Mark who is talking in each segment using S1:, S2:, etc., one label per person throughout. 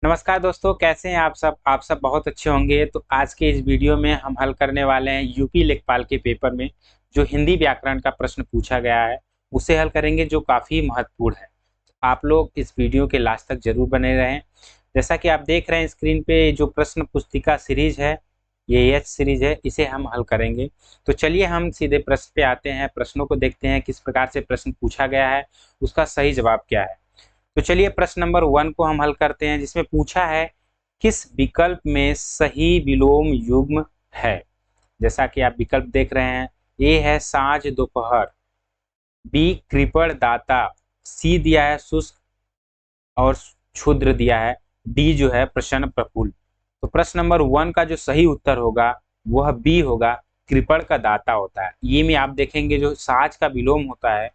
S1: नमस्कार दोस्तों, कैसे हैं आप सब बहुत अच्छे होंगे। तो आज के इस वीडियो में हम हल करने वाले हैं यूपी लेखपाल के पेपर में जो हिंदी व्याकरण का प्रश्न पूछा गया है उसे हल करेंगे, जो काफ़ी महत्वपूर्ण है। आप लोग इस वीडियो के लास्ट तक जरूर बने रहें। जैसा कि आप देख रहे हैं स्क्रीन पे, जो प्रश्न पुस्तिका सीरीज है ये एच सीरीज है, इसे हम हल करेंगे। तो चलिए हम सीधे प्रश्न पे आते हैं, प्रश्नों को देखते हैं किस प्रकार से प्रश्न पूछा गया है, उसका सही जवाब क्या है। तो चलिए प्रश्न नंबर 1 को हम हल करते हैं, जिसमें पूछा है किस विकल्प में सही विलोम युग्म है। जैसा कि आप विकल्प देख रहे हैं, ए है साँझ दोपहर, बी कृपण दाता, सी दिया है शुष्क और क्षुद्र दिया है, डी जो है प्रसन्न प्रफुल्ल। तो प्रश्न नंबर 1 का जो सही उत्तर होगा वह बी होगा, कृपण का दाता होता है। ये में आप देखेंगे जो साँझ का विलोम होता है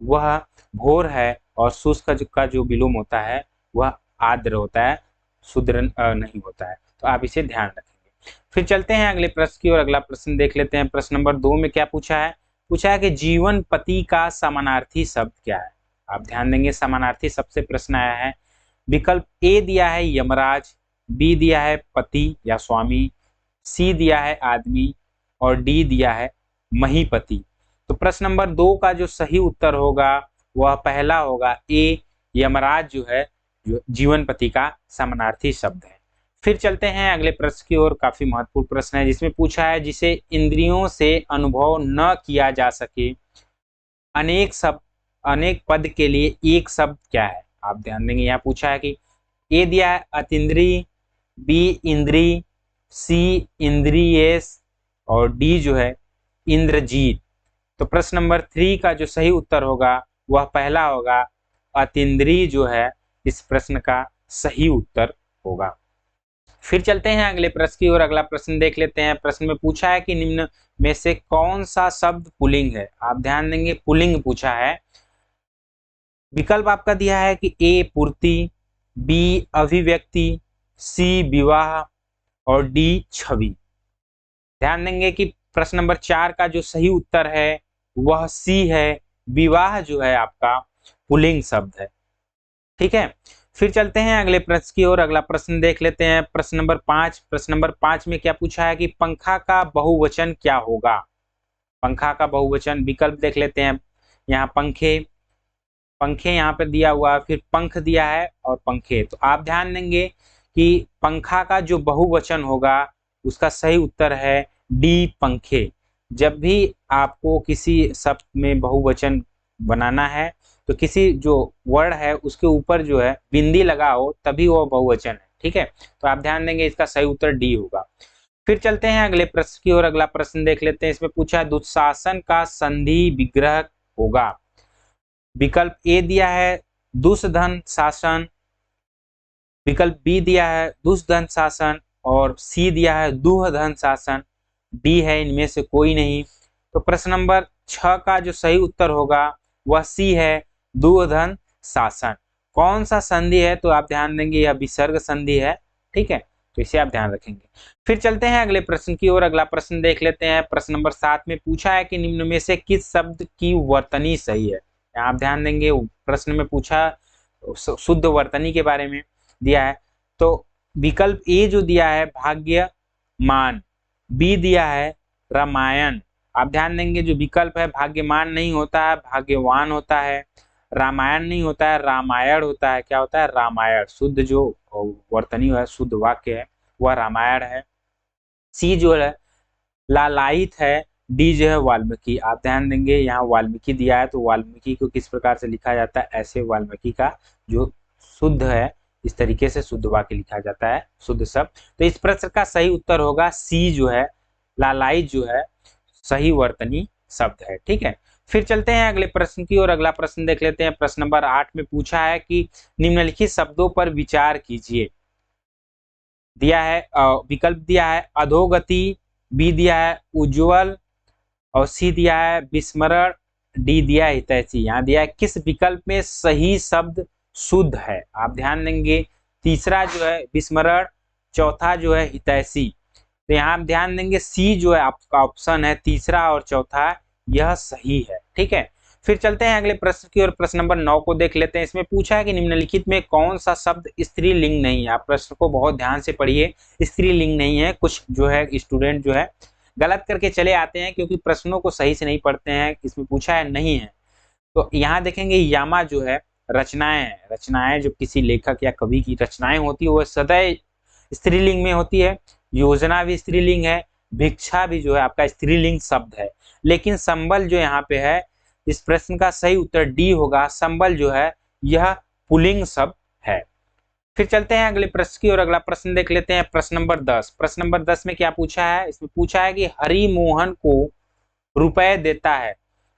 S1: वह भोर है और शुष्क का जो विलोम होता है वह आर्द्र होता है, शूद्र नहीं होता है। तो आप इसे ध्यान रखेंगे। फिर चलते हैं अगले प्रश्न की ओर। अगला प्रश्न देख लेते हैं। प्रश्न नंबर 2 में क्या पूछा है? पूछा है कि जीवन पति का समानार्थी शब्द क्या है। आप ध्यान देंगे, समानार्थी शब्द से प्रश्न आया है। विकल्प ए दिया है यमराज, बी दिया है पति या स्वामी, सी दिया है आदमी और डी दिया है महीपति। तो प्रश्न नंबर 2 का जो सही उत्तर होगा वह पहला होगा, ए यमराज जो है जो जीवन पति का समानार्थी शब्द है। फिर चलते हैं अगले प्रश्न की ओर। काफी महत्वपूर्ण प्रश्न है, जिसमें पूछा है जिसे इंद्रियों से अनुभव न किया जा सके अनेक पद के लिए एक शब्द क्या है। आप ध्यान देंगे, यहाँ पूछा है कि ए दिया है अतीन्द्रिय, बी इंद्री, सी इंद्रियेश और डी जो है इंद्रजीत। तो प्रश्न नंबर 3 का जो सही उत्तर होगा वह पहला होगा, अतीन्द्रिय जो है इस प्रश्न का सही उत्तर होगा। फिर चलते हैं अगले प्रश्न की ओर। अगला प्रश्न देख लेते हैं। प्रश्न में पूछा है कि निम्न में से कौन सा शब्द पुल्लिंग है। आप ध्यान देंगे, पुल्लिंग पूछा है। विकल्प आपका दिया है कि ए पूर्ति, बी अभिव्यक्ति, सी विवाह और डी छवि। ध्यान देंगे कि प्रश्न नंबर 4 का जो सही उत्तर है वह सी है, विवाह जो है आपका पुल्लिंग शब्द है। ठीक है, फिर चलते हैं अगले प्रश्न की ओर। अगला प्रश्न देख लेते हैं। प्रश्न नंबर 5। प्रश्न नंबर 5 में क्या पूछा है कि पंखा का बहुवचन क्या होगा। पंखा का बहुवचन विकल्प देख लेते हैं। यहाँ पंखे पंखे यहाँ पे दिया हुआ, फिर पंख दिया है और पंखे। तो आप ध्यान देंगे कि पंखा का जो बहुवचन होगा उसका सही उत्तर है डी पंखे। जब भी आपको किसी शब्द में बहुवचन बनाना है तो किसी जो वर्ड है उसके ऊपर जो है बिंदी लगाओ तभी वो बहुवचन है। ठीक है, तो आप ध्यान देंगे इसका सही उत्तर डी होगा। फिर चलते हैं अगले प्रश्न की ओर। अगला प्रश्न देख लेते हैं। इसमें पूछा है दुशासन का संधि विग्रह होगा। विकल्प ए दिया है दुष्धन शासन, विकल्प बी दिया है दुष्धन शासन और सी दिया है दुहधन शासन, डी है इनमें से कोई नहीं। तो प्रश्न नंबर 6 का जो सही उत्तर होगा वह सी है, दुहधन शासन। कौन सा संधि है? तो आप ध्यान देंगे यह विसर्ग संधि है। ठीक है, तो इसे आप ध्यान रखेंगे। फिर चलते हैं अगले प्रश्न की ओर। अगला प्रश्न देख लेते हैं। प्रश्न नंबर 7 में पूछा है कि निम्न में से किस शब्द की वर्तनी सही है। आप ध्यान देंगे, प्रश्न में पूछा शुद्ध वर्तनी के बारे में दिया है। तो विकल्प ए जो दिया है भाग्यमान, बी दिया है रामायण। आप ध्यान देंगे जो विकल्प है भाग्यमान नहीं होता है, भाग्यवान होता है। रामायण नहीं होता है, रामायण होता है। क्या होता है? रामायण। शुद्ध जो वर्तनी है, शुद्ध वाक्य है वह रामायण है। सी जो है लालायित है, डी जो है वाल्मीकि। आप ध्यान देंगे यहाँ वाल्मीकि दिया है, तो वाल्मीकि को किस प्रकार से लिखा जाता है? ऐसे वाल्मीकि का जो शुद्ध है इस तरीके से शुद्ध वाक्य लिखा जाता है, शुद्ध शब्द। तो इस प्रश्न का सही उत्तर होगा सी जो है लालायित जो है सही वर्तनी शब्द है। ठीक है, फिर चलते हैं अगले प्रश्न की ओर। अगला प्रश्न देख लेते हैं। प्रश्न नंबर 8 में पूछा है कि निम्नलिखित शब्दों पर विचार कीजिए। दिया है विकल्प दिया है अधोगति, बी दिया है उज्ज्वल और सी दिया है विस्मरण, डी दिया है हितैषी। यहाँ दिया है किस विकल्प में सही शब्द शुद्ध है। आप ध्यान देंगे तीसरा जो है विस्मरण, चौथा जो है हितैषी। तो यहाँ आप ध्यान देंगे सी जो है आपका ऑप्शन है तीसरा और चौथा, यह सही है। ठीक है, फिर चलते हैं अगले प्रश्न की ओर। प्रश्न नंबर 9 को देख लेते हैं। इसमें पूछा है कि निम्नलिखित में कौन सा शब्द स्त्रीलिंग नहीं है। आप प्रश्न को बहुत ध्यान से पढ़िए, स्त्रीलिंग नहीं है। कुछ जो है स्टूडेंट जो है गलत करके चले आते हैं क्योंकि प्रश्नों को सही से नहीं पढ़ते हैं। इसमें पूछा है नहीं है, तो यहाँ देखेंगे यामा जो है रचनाएं, रचनाएं जो किसी लेखक या कवि की रचनाएं होती है वह सदैव स्त्रीलिंग में होती है। योजना भी स्त्रीलिंग है, भिक्षा भी जो है आपका स्त्रीलिंग शब्द है। लेकिन संबल जो यहाँ पे है, इस प्रश्न का सही उत्तर डी होगा। संबल जो है यह पुल्लिंग शब्द है। फिर चलते हैं अगले प्रश्न की और अगला प्रश्न देख लेते हैं। प्रश्न नंबर 10। प्रश्न नंबर 10 में क्या पूछा है? इसमें पूछा है कि हरि मोहन को रुपए देता है,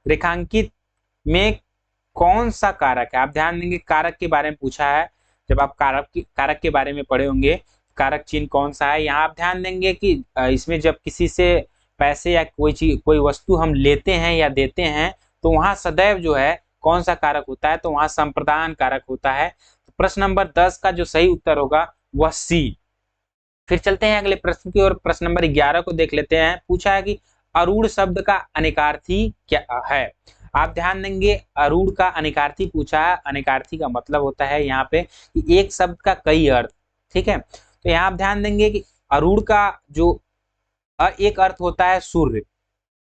S1: रेखांकित में कौन सा कारक है? आप ध्यान देंगे कारक के बारे में पूछा है। जब आप कारक के बारे में पढ़े होंगे, कारक चिन्ह कौन सा है, यहाँ आप ध्यान देंगे कि इसमें जब किसी से पैसे या कोई चीज कोई वस्तु हम लेते हैं या देते हैं तो वहां सदैव जो है कौन सा कारक होता है? तो वहां संप्रदान कारक होता है। तो प्रश्न नंबर 10 का जो सही उत्तर होगा वह सी। फिर चलते हैं अगले प्रश्न की ओर। प्रश्न नंबर 11 को देख लेते हैं। पूछा है कि अरूढ़ शब्द का अनेकार्थी क्या है? आप ध्यान देंगे अरूढ़ का अनेकार्थी पूछा है। अनेकार्थी का मतलब होता है यहाँ पे कि एक शब्द का कई अर्थ, ठीक है। तो यहाँ आप ध्यान देंगे कि अरूढ़ का जो एक अर्थ होता है सूर्य,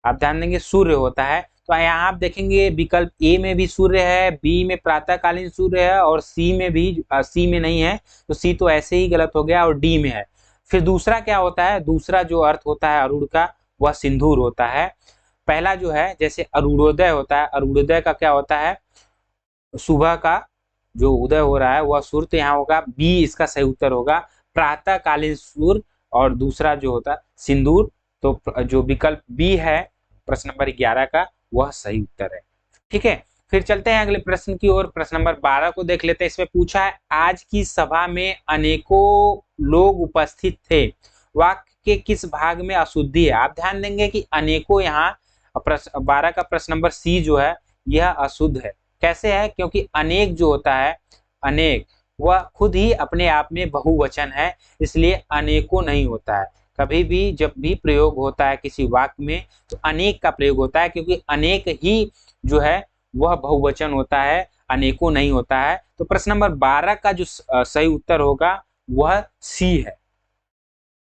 S1: आप ध्यान देंगे सूर्य होता है। तो यहाँ आप देखेंगे विकल्प ए में भी सूर्य है, बी में प्रातःकालीन सूर्य है और सी में भी सी में नहीं है, तो सी तो ऐसे ही गलत हो गया और डी में है। फिर दूसरा क्या होता है? दूसरा जो अर्थ होता है अरूढ़ का वह सिंदूर होता है। पहला जो है जैसे अरूढ़ोदय होता है, अरूढ़ोदय का क्या होता है? सुबह का जो उदय हो रहा है वह सूर्य, तो यहाँ होगा बी इसका सही उत्तर होगा प्रातःकालीन सूर्य। और दूसरा जो होता है सिंदूर, तो जो विकल्प बी है प्रश्न नंबर 11 का वह सही उत्तर है, ठीक है। फिर चलते हैं अगले प्रश्न की ओर। प्रश्न नंबर 12 को देख लेते हैं। इसमें पूछा है आज की सभा में अनेकों लोग उपस्थित थे, वाक्य के किस भाग में अशुद्धि है? आप ध्यान देंगे कि अनेकों, यहाँ 12 का प्रश्न नंबर सी जो है यह अशुद्ध है। कैसे है? क्योंकि अनेक जो होता है, अनेक वह खुद ही अपने आप में बहुवचन है, इसलिए अनेकों नहीं होता है। कभी भी जब भी प्रयोग होता है किसी वाक्य में तो अनेक का प्रयोग होता है, क्योंकि अनेक ही जो है वह बहुवचन होता है, अनेकों नहीं होता है। तो प्रश्न नंबर 12 का जो सही उत्तर होगा वह सी है।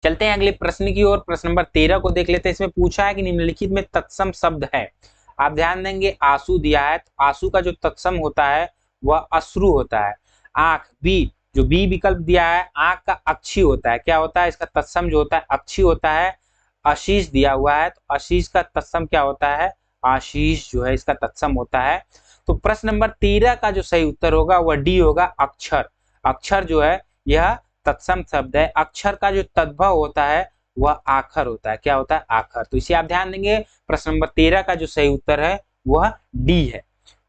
S1: चलते हैं अगले प्रश्न की ओर। प्रश्न नंबर 13 को देख लेते हैं। इसमें पूछा है कि निम्नलिखित में तत्सम शब्द है। आप ध्यान देंगे आंसू दिया है, तो आंसू का जो तत्सम होता है वह अश्रु होता है। आंख, बी, जो बी विकल्प दिया है आंख का अक्षी होता है। क्या होता है इसका तत्सम जो होता है? अक्षी होता है। आशीष दिया हुआ है, तो आशीष का तत्सम क्या होता है? आशीष जो है इसका तत्सम होता है। तो प्रश्न नंबर 13 का जो सही उत्तर होगा वह डी होगा अक्षर। अक्षर जो है यह तत्सम शब्द है। अक्षर का जो तद्भव होता है वह आखर होता है। क्या होता है? आखर। तो इसे आप ध्यान देंगे प्रश्न नंबर 13 का जो सही उत्तर है वह डी है।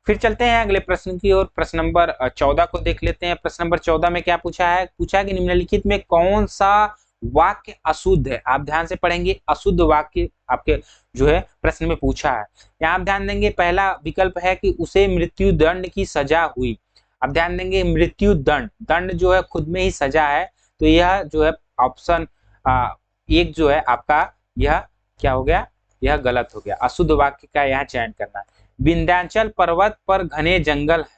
S1: फिर चलते हैं अगले प्रश्न की ओर। प्रश्न नंबर 14 को देख लेते हैं। प्रश्न नंबर 14 में क्या पूछा है? पूछा है कि निम्नलिखित में कौन सा वाक्य अशुद्ध है? आप ध्यान से पढ़ेंगे अशुद्ध वाक्य आपके जो है प्रश्न में पूछा है। यहाँ आप ध्यान देंगे पहला विकल्प है कि उसे मृत्यु दंड की सजा हुई। आप ध्यान देंगे मृत्यु दंड, दंड जो है खुद में ही सजा है, तो यह जो है ऑप्शन एक जो है आपका यह क्या हो गया? यह गलत हो गया। अशुद्ध वाक्य का यहाँ चयन करना है। विंध्याचल पर्वत पर घने जंगल है,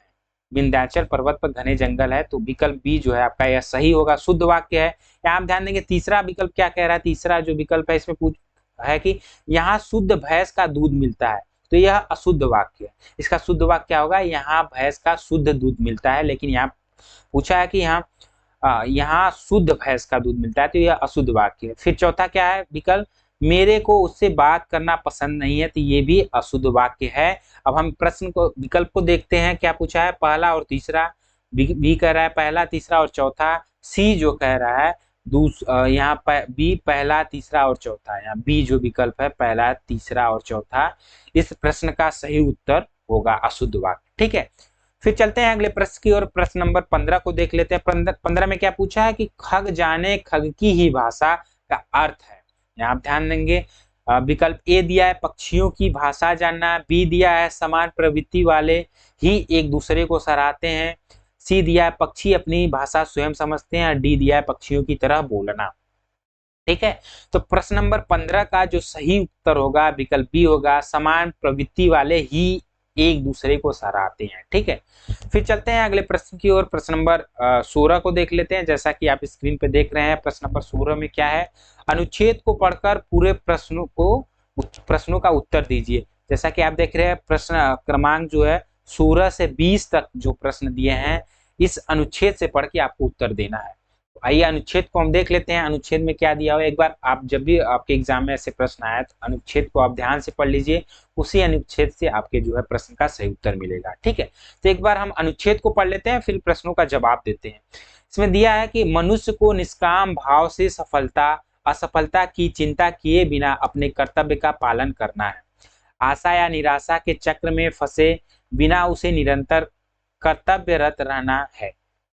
S1: विंध्याचल पर्वत पर घने जंगल है, तो विकल्प बी जो है आपका यह सही होगा, शुद्ध वाक्य है। यहाँ आप ध्यान देंगे तीसरा विकल्प क्या कह रहा है? तीसरा जो विकल्प है इसमें पूछ है कि यहाँ शुद्ध भैंस का दूध मिलता है, तो यह अशुद्ध वाक्य है। इसका शुद्ध वाक्य क्या होगा? यहाँ भैंस का शुद्ध दूध मिलता है, लेकिन यहाँ पूछा है कि यहाँ शुद्ध भैंस का दूध मिलता है, तो यह अशुद्ध वाक्य है। फिर चौथा क्या है विकल्प? मेरे को उससे बात करना पसंद नहीं है, तो ये भी अशुद्ध वाक्य है। अब हम प्रश्न को विकल्प को देखते हैं क्या पूछा है, पहला और तीसरा। बी कह रहा है पहला, तीसरा और चौथा। सी जो कह रहा है यहाँ बी पहला, तीसरा और चौथा। यहाँ बी जो विकल्प है पहला, तीसरा और चौथा, इस प्रश्न का सही उत्तर होगा अशुद्ध वाक्य, ठीक है। फिर चलते हैं अगले प्रश्न की ओर। प्रश्न नंबर 15 को देख लेते हैं। 15 में क्या पूछा है कि खग जाने खग की ही भाषा का अर्थ है। यहाँ आप ध्यान देंगे विकल्प ए दिया है पक्षियों की भाषा जानना, बी दिया है समान प्रवृत्ति वाले ही एक दूसरे को सराहते हैं, सी दिया है पक्षी अपनी भाषा स्वयं समझते हैं, और डी दिया है पक्षियों की तरह बोलना, ठीक है। तो प्रश्न नंबर 15 का जो सही उत्तर होगा विकल्प बी होगा, समान प्रवृत्ति वाले ही एक दूसरे को सराहते हैं। ठीक है, फिर चलते हैं अगले प्रश्न की ओर। प्रश्न नंबर 16 को देख लेते हैं। जैसा कि आप स्क्रीन पे देख रहे हैं, प्रश्न नंबर 16 में क्या है, अनुच्छेद को पढ़कर पूरे प्रश्नों का उत्तर दीजिए। जैसा कि आप देख रहे हैं, प्रश्न क्रमांक जो है 16 से 20 तक जो प्रश्न दिए हैं, इस अनुच्छेद से पढ़ के आपको उत्तर देना है। तो आइए अनुच्छेद को हम देख लेते हैं। अनुच्छेद में क्या दिया हुआ है, एक बार आप जब भी आपके एग्जाम में ऐसे प्रश्न आए तो अनुच्छेद को आप ध्यान से पढ़ लीजिए, उसी अनुच्छेद से आपके जो है प्रश्न का सही उत्तर मिलेगा। ठीक है, तो एक बार हम अनुच्छेद को पढ़ लेते हैं, फिर प्रश्नों का जवाब देते हैं। इसमें दिया है कि मनुष्य को निष्काम भाव से सफलता असफलता की चिंता किए बिना अपने कर्तव्य का पालन करना है। आशा या निराशा के चक्र में फंसे बिना उसे निरंतर कर्तव्यरत रहना है।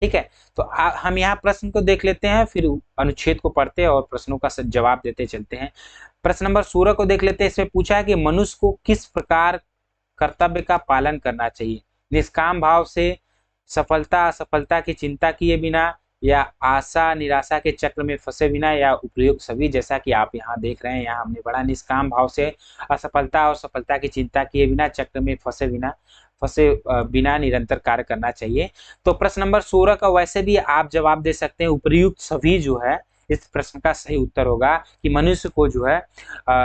S1: ठीक है, तो हम यहाँ प्रश्न को देख लेते हैं, फिर अनुच्छेद को पढ़ते हैं और प्रश्नों का जवाब देते चलते हैं। प्रश्न नंबर 16 को देख लेते हैं। इसमें पूछा है कि मनुष्य को किस प्रकार कर्तव्य का पालन करना चाहिए। निष्काम भाव से सफलता असफलता की चिंता किए बिना, या आशा निराशा के चक्र में फंसे बिना, या उपयुक्त सभी। जैसा कि आप यहाँ देख रहे हैं, यहाँ हमने पढ़ा निष्काम भाव से असफलता और सफलता की चिंता किए बिना, चक्र में फंसे बिना निरंतर कार्य करना चाहिए। तो प्रश्न नंबर 16 का वैसे भी आप जवाब दे सकते हैं उपयुक्त सभी जो है इस प्रश्न का सही उत्तर होगा कि मनुष्य को जो है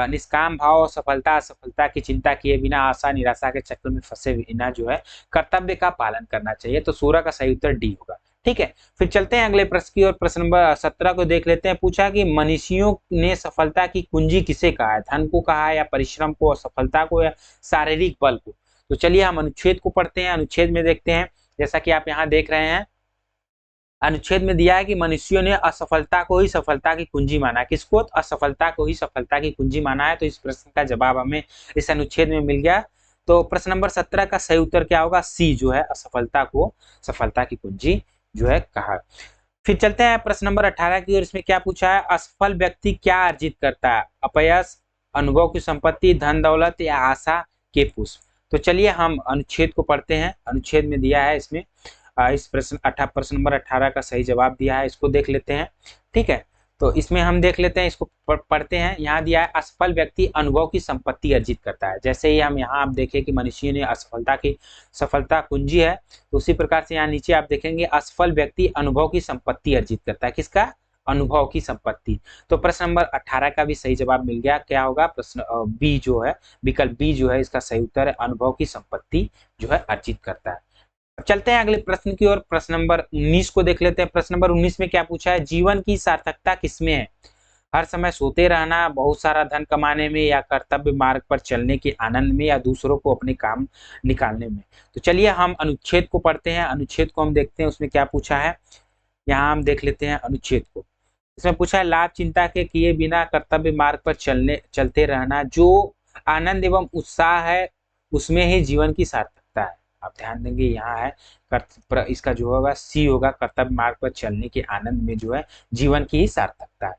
S1: निष्काम भाव और सफलता असफलता की चिंता किए बिना, आशा निराशा के चक्र में फंसे बिना जो है कर्तव्य का पालन करना चाहिए। तो 16 का सही उत्तर डी होगा। ठीक है, फिर चलते हैं अगले प्रश्न की ओर। प्रश्न नंबर 17 को देख लेते हैं। पूछा कि मनीषियों ने सफलता की कुंजी किसे कहा है। धन को कहा है, या परिश्रम को, सफलता को, या शारीरिक बल को। तो चलिए हम अनुच्छेद को पढ़ते हैं। अनुच्छेद में देखते हैं, जैसा कि आप यहाँ देख रहे हैं, अनुच्छेद में दिया है कि मनुष्यों ने असफलता को ही सफलता की कुंजी माना है। किसको? असफलता को ही सफलता की कुंजी माना है। तो इस प्रश्न का जवाब हमें इस अनुच्छेद में मिल गया। तो प्रश्न नंबर 17 का सही उत्तर क्या होगा? सी जो है, असफलता को सफलता की कुंजी जो है कहा। फिर चलते हैं प्रश्न नंबर 18 की ओर। इसमें क्या पूछा है? असफल व्यक्ति क्या अर्जित करता है? अपयश, अनुभव की संपत्ति, धन दौलत, या आशा के पुष्प। तो चलिए हम अनुच्छेद को पढ़ते हैं। अनुच्छेद में दिया है इसमें इस प्रश्न नंबर 18 का सही जवाब दिया है, इसको देख लेते हैं। ठीक है, तो इसमें हम देख लेते हैं, इसको पढ़ते हैं। यहाँ दिया है असफल व्यक्ति अनुभव की संपत्ति अर्जित करता है। जैसे ही हम यहाँ आप देखें कि मनुष्य ने असफलता की सफलता कुंजी है, तो उसी प्रकार से यहाँ नीचे आप देखेंगे असफल व्यक्ति अनुभव की संपत्ति अर्जित करता है। किसका? अनुभव की संपत्ति। तो प्रश्न नंबर 18 का भी सही जवाब मिल गया। क्या होगा? प्रश्न बी जो है, विकल्प बी जो है इसका सही उत्तर है, अनुभव की संपत्ति जो है अर्जित करता है। चलते हैं अगले प्रश्न की ओर। प्रश्न नंबर 19 को देख लेते हैं। प्रश्न नंबर 19 में क्या पूछा है? जीवन की सार्थकता किसमें है? हर समय सोते रहना, बहुत सारा धन कमाने में, या कर्तव्य मार्ग पर चलने के आनंद में, या दूसरों को अपने काम निकालने में। तो चलिए हम अनुच्छेद को पढ़ते हैं। अनुच्छेद को हम देखते हैं, उसमें क्या पूछा है। यहाँ हम देख लेते हैं अनुच्छेद को। इसमें पूछा है लाभ चिंता के किए बिना कर्तव्य मार्ग पर चलते रहना, जो आनंद एवं उत्साह है उसमें ही जीवन की सार्थकता है। आप ध्यान देंगे, यहाँ है इसका जो होगा सी होगा, कर्तव्य मार्ग पर चलने के आनंद में जो है जीवन की ही सार्थकता है।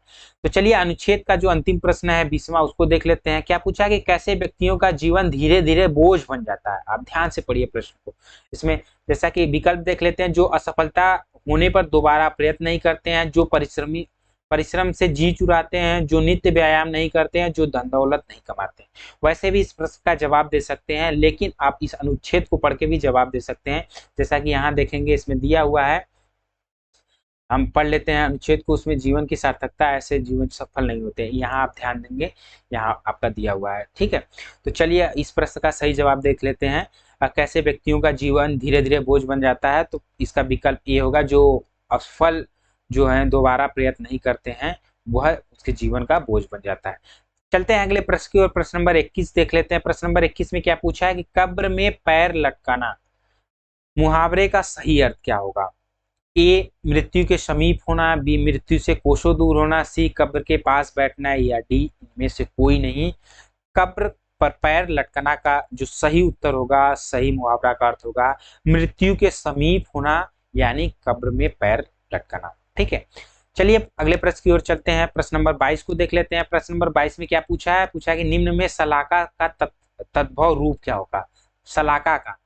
S1: तो चलिए अनुच्छेद का जो अंतिम प्रश्न है 20वां, उसको देख लेते हैं। क्या पूछा कि कैसे व्यक्तियों का जीवन धीरे धीरे बोझ बन जाता है। आप ध्यान से पढ़िए प्रश्न को। इसमें जैसा कि विकल्प देख लेते हैं, जो असफलता होने पर दोबारा प्रयत्न नहीं करते हैं, जो परिश्रम से जी चुराते हैं, जो नित्य व्यायाम नहीं करते हैं, जो धन दौलत नहीं कमाते हैं। वैसे भी इस प्रश्न का जवाब दे सकते हैं, लेकिन आप इस अनुच्छेद को पढ़ के भी जवाब दे सकते हैं। जैसा कि यहाँ देखेंगे, इसमें दिया हुआ है, हम पढ़ लेते हैं अनुच्छेद को। उसमें जीवन की सार्थकता, ऐसे जीवन सफल नहीं होते। यहाँ आप ध्यान देंगे, यहाँ आपका दिया हुआ है। ठीक है, तो चलिए इस प्रश्न का सही जवाब देख लेते हैं। कैसे व्यक्तियों का जीवन धीरे धीरे बोझ बन जाता है। तो इसका विकल्प ये होगा, जो असफल जो है दोबारा प्रयत्न नहीं करते हैं, वह उसके जीवन का बोझ बन जाता है। चलते हैं अगले प्रश्न की ओर। प्रश्न नंबर 21 देख लेते हैं। प्रश्न नंबर 21 में क्या पूछा है कि कब्र में पैर लटकाना मुहावरे का सही अर्थ क्या होगा? ए मृत्यु के समीप होना, बी मृत्यु से कोसों दूर होना, सी कब्र के पास बैठना, या डी इनमें से कोई नहीं। कब्र पर पैर लटकाना का जो सही उत्तर होगा, सही मुहावरा का अर्थ होगा मृत्यु के समीप होना, यानी कब्र में पैर लटकाना। ठीक है, चलिए अगले प्रश्न की ओर चलते हैं। प्रश्न नंबर 22 को देख लेते हैं। प्रश्न नंबर 22 में क्या पूछा है? पूछा है कि निम्न में सलाका का तद्भव रूप क्या होगा? सलाका का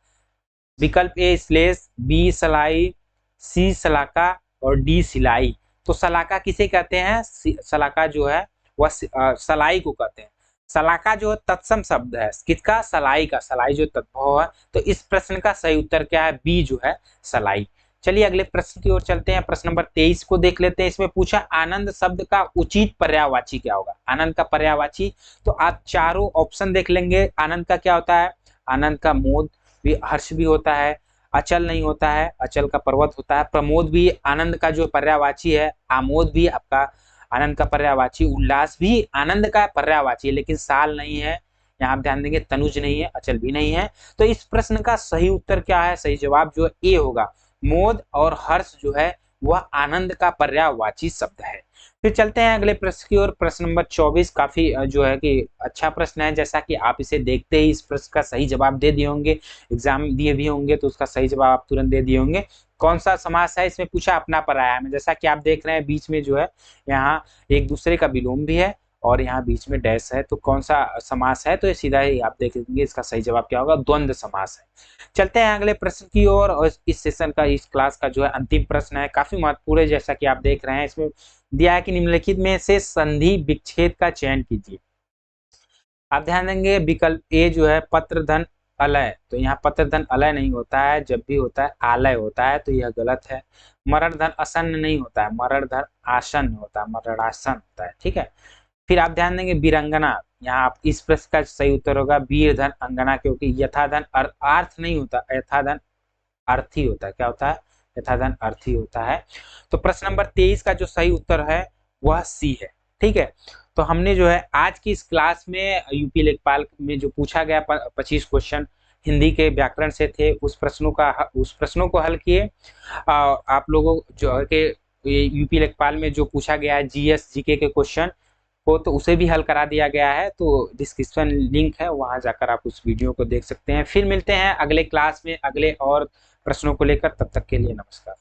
S1: विकल्प ए श्लेष, बी सलाई, सी सलाका, और डी सिलाई। तो सलाका किसे कहते हैं? सलाका जो है वह सलाई को कहते हैं। सलाका जो तत्सम शब्द है किसका, सलाई का, सलाई जो तद्भव है। तो इस प्रश्न का सही उत्तर क्या है, बी जो है सलाई। चलिए अगले प्रश्न की ओर चलते हैं। प्रश्न नंबर 23 को देख लेते हैं। इसमें पूछा आनंद शब्द का उचित पर्यायवाची क्या होगा। आनंद का पर्यायवाची, तो आप चारों ऑप्शन देख लेंगे। आनंद का क्या होता है, आनंद का मोद भी, हर्ष भी होता है, अचल नहीं होता है, अचल का पर्वत होता है। प्रमोद भी आनंद का जो पर्यायवाची है, आमोद भी आपका आनंद का पर्यायवाची, उल्लास भी आनंद का पर्यायवाची है, लेकिन साल नहीं है, यहाँ आप ध्यान देंगे, तनुज नहीं है, अचल भी नहीं है। तो इस प्रश्न का सही उत्तर क्या है, सही जवाब जो ए होगा, मोद और हर्ष जो है वह आनंद का पर्यायवाची शब्द है। फिर चलते हैं अगले प्रश्न की ओर। प्रश्न नंबर 24 काफी जो है कि अच्छा प्रश्न है, जैसा कि आप इसे देखते ही इस प्रश्न का सही जवाब दे दिए होंगे, एग्जाम दिए भी होंगे तो उसका सही जवाब आप तुरंत दे दिए होंगे। कौन सा समास है, इसमें पूछा अपना पराया में। जैसा कि आप देख रहे हैं बीच में जो है यहाँ एक दूसरे का विलोम भी है और यहाँ बीच में डैश है, तो कौन सा समास है, तो ये सीधा ही आप देख लेंगे इसका सही जवाब क्या होगा, द्वंद्व समास है। चलते हैं अगले प्रश्न की ओर। और इस सेशन का, इस क्लास का जो है अंतिम प्रश्न है, काफी महत्वपूर्ण है। जैसा कि आप देख रहे हैं इसमें दिया है कि निम्नलिखित में से संधि विच्छेद का चयन कीजिए। आप ध्यान देंगे विकल्प ए जो है पत्र धन अलय, तो यहाँ पत्र धन अलय नहीं होता है, जब भी होता है आलय होता है, तो यह गलत है। मरण धन असन्न नहीं होता है, मरण धन आसन होता है, मरणासन होता है, ठीक है। फिर आप ध्यान देंगे वीरंगना, यहाँ आप इस प्रश्न का सही उत्तर होगा वीर धन अंगना, क्योंकि यथाधन अर्थ नहीं होता, यथाधन अर्थी होता है। क्या होता है, यथाधन अर्थी होता है। तो प्रश्न नंबर 23 का जो सही उत्तर है वह सी है, ठीक है। तो हमने जो है आज की इस क्लास में यूपी लेखपाल में जो पूछा गया 25 क्वेश्चन हिंदी के व्याकरण से थे, उस प्रश्नों को हल किए। आप लोगों जो है कि यूपी लेखपाल में जो पूछा गया है जीएस जीके के क्वेश्चन को, तो उसे भी हल करा दिया गया है। तो डिस्क्रिप्शन लिंक है, वहां जाकर आप उस वीडियो को देख सकते हैं। फिर मिलते हैं अगले क्लास में अगले और प्रश्नों को लेकर, तब तक के लिए नमस्कार।